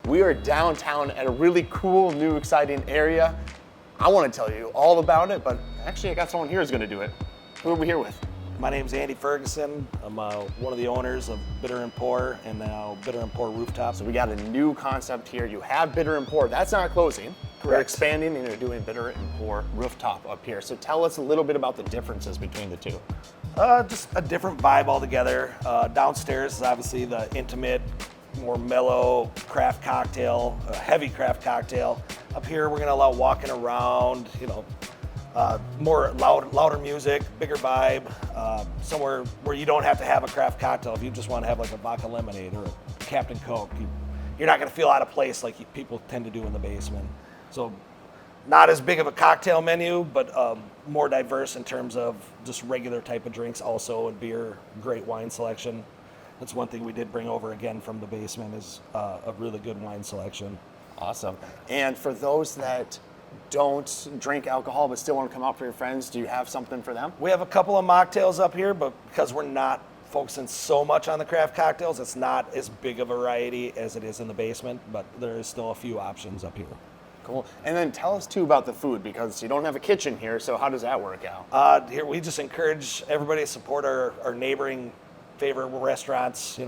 We are downtown at a really cool, new, exciting area. I want to tell you all about it, but actually I got someone here who's going to do it. Who are we here with? My name's Andy Ferguson. I'm one of the owners of Bitter and Pour and now Bitter and Pour Rooftop. So we got a new concept here. You have Bitter and Pour. That's not closing. Correct. We're expanding and you're doing Bitter and Pour Rooftop up here. So tell us a little bit about the differences between the two. Just a different vibe altogether. Downstairs is obviously the intimate, more mellow craft cocktail, heavy craft cocktail. Up here, we're gonna allow walking around, more louder music, bigger vibe, somewhere where you don't have to have a craft cocktail. If you just want to have like a vodka lemonade or a Captain Coke, you're not gonna feel out of place like people tend to do in the basement. So not as big of a cocktail menu, but more diverse in terms of just regular type of drinks also, and beer, great wine selection. That's one thing we did bring over again from the basement is a really good wine selection. Awesome. And for those that don't drink alcohol but still want to come out for your friends, do you have something for them? We have a couple of mocktails up here, but because we're not focusing so much on the craft cocktails, it's not as big a variety as it is in the basement, but there is still a few options up here. Cool. And then tell us too about the food, because you don't have a kitchen here, so how does that work out? Here we just encourage everybody to support our neighboring favorite restaurants,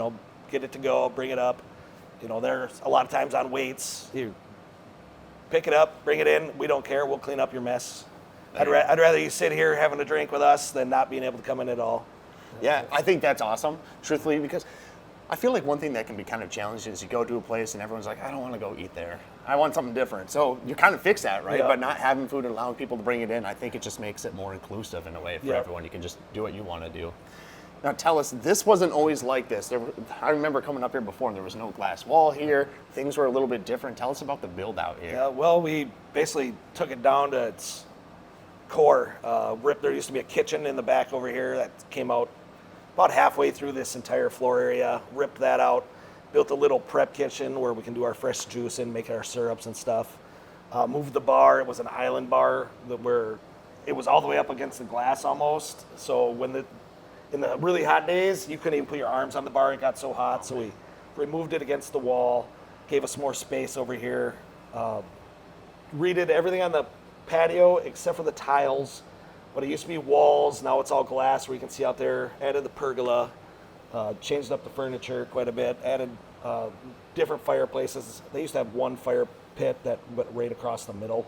get it to go, bring it up. There's a lot of times on waits. You pick it up, bring it in. We don't care. We'll clean up your mess. I'd rather you sit here having a drink with us than not being able to come in at all. Yeah, I think that's awesome, truthfully, because I feel like one thing that can be kind of challenging is you go to a place and everyone's like, I don't want to go eat there. I want something different. So you kind of fix that, right? Yeah. But not having food and allowing people to bring it in, I think it just makes it more inclusive in a way for everyone. You can just do what you want to do. Now tell us, this wasn't always like this. I remember coming up here before and there was no glass wall here. Things were a little bit different. Tell us about the build out here. Yeah, well, we basically took it down to its core. There used to be a kitchen in the back over here that came out about halfway through this entire floor area. Ripped that out, built a little prep kitchen where we can do our fresh juice and make our syrups and stuff. Moved the bar. It was an island bar where it was all the way up against the glass almost. So in the really hot days, you couldn't even put your arms on the bar. It got so hot, so we removed it against the wall, gave us more space over here. Redid everything on the patio except for the tiles. But it used to be walls, now it's all glass where you can see out there. Added the pergola, changed up the furniture quite a bit, added different fireplaces. They used to have one fire pit that went right across the middle,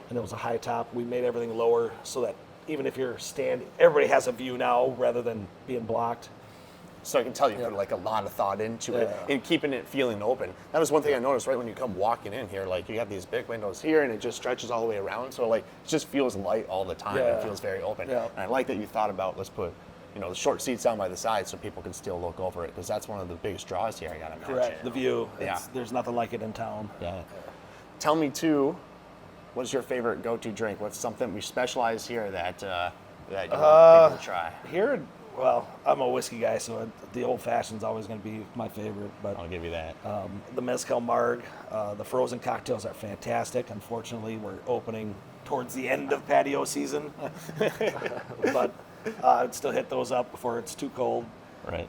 and it was a high top. We made everything lower so that even if you're standing, everybody has a view now rather than being blocked. So I can tell you put like a lot of thought into it and keeping it feeling open. That was one thing I noticed right when you come walking in here. Like you have these big windows here and it just stretches all the way around. So like it just feels light all the time. It feels very open. Yeah. And I like that you thought about, let's put the short seats down by the side so people can still look over it, because that's one of the biggest draws here, I gotta imagine. Correct, the view. Yeah. There's nothing like it in town. Yeah. Tell me too, what's your favorite go-to drink? What's something we specialize here that you want people to try? Here, well, I'm a whiskey guy, so the old fashioned's always going to be my favorite. But I'll give you that. the mezcal marg, the frozen cocktails are fantastic. Unfortunately, we're opening towards the end of patio season, but I'd still hit those up before it's too cold. Right.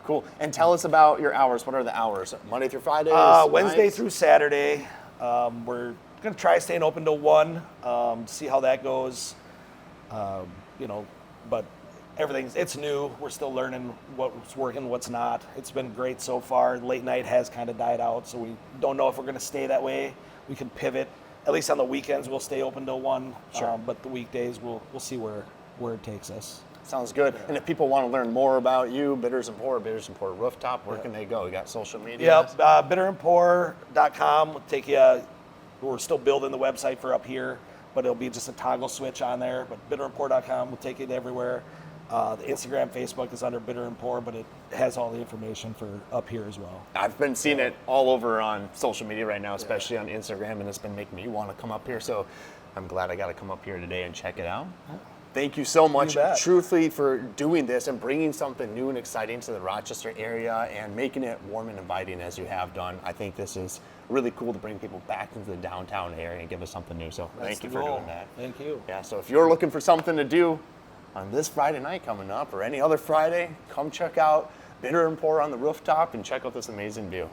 Cool. And tell us about your hours. What are the hours? Monday through Friday? Wednesday through Saturday. We're going to try staying open till 1, see how that goes. But it's new. We're still learning what's working, what's not. It's been great so far. Late night has kind of died out, so we don't know if we're going to stay that way. We can pivot. At least on the weekends, we'll stay open till 1. Sure. But the weekdays, we'll see where it takes us. Sounds good. And if people want to learn more about you, Bitters and Pour Rooftop, where can they go? You got social media? Yep, bitterandpour.com will take you. We're still building the website for up here, but it'll be just a toggle switch on there. But bitterandpour.com will take you to everywhere. The Instagram, Facebook is under Bitter and Pour, but it has all the information for up here as well. I've been seeing it all over on social media right now, especially on Instagram, and it's been making me want to come up here. So I'm glad I got to come up here today and check it out. Thank you so much, truthfully, for doing this and bringing something new and exciting to the Rochester area and making it warm and inviting as you have done. I think this is really cool to bring people back into the downtown area and give us something new. So thank you for doing that. Thank you. Yeah, so if you're looking for something to do on this Friday night coming up or any other Friday, come check out Bitter and Pour on the Rooftop and check out this amazing view.